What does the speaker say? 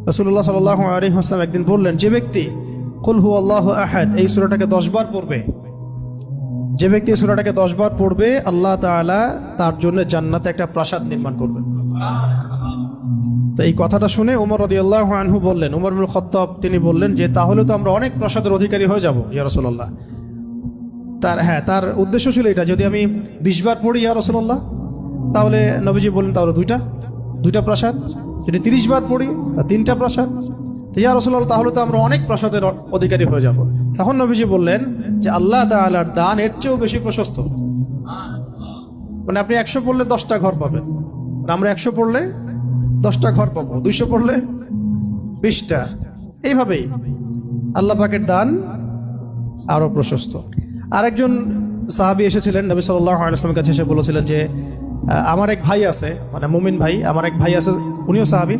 রাসূলুল্লাহ সাল্লাল্লাহু আলাইহি ওয়াসাল্লাম একদিন বললেন, যে ব্যক্তি কুল হুয়াল্লাহু আহাদ এই সূরাটাকে 10 বার পড়বে, যে ব্যক্তি এই সূরাটাকে 10 বার পড়বে, আল্লাহ তাআলা তার জন্য জান্নাতে একটা প্রাসাদ নির্মাণ করবেন। তো এই কথাটা শুনে ওমর রাদিয়াল্লাহু আনহু বললেন, ওমর ইবনুল খাত্তাব তিনি বললেন যে তাহলে তো আমরা অনেক প্রাসাদের অধিকারী হয়ে যাব ইয়া রাসূলুল্লাহ। তার উদ্দেশ্য ছিল এটা, যদি আমি 20 বার পড়ি ইয়া রাসূলুল্লাহ, তাহলে নবীজি বললেন তাহলে দুইটা প্রাসাদ, যদি 30 বার পড়ি 3টা প্রাসাদ, ইয়া রাসূলুল্লাহ তাহলে তো আমরা অনেক প্রাসাদের অধিকারী হয়ে যাব। তখন নবীজি বললেন যে আল্লাহ তাআলার দান এর চেয়েও বেশি প্রশস্ত। মানে আপনি 100 পড়লে 10টা ঘর পাবেন, আর আমরা 100 পড়লে 10টা ঘর পাবো, 200 পড়লে 20টা। এইভাবেই আল্লাহ পাকের দান আরো প্রশস্ত। আরেকজন সাহাবী এসেছিলেন নবী সাল্লাল্লাহু আলাইহি ওয়াসাল্লামের কাছে, এসে বলেছিলেন যে আমার এক ভাই আছে, মানে মুমিন ভাই, আমার এক ভাই আছে, উনিও সাহাবী,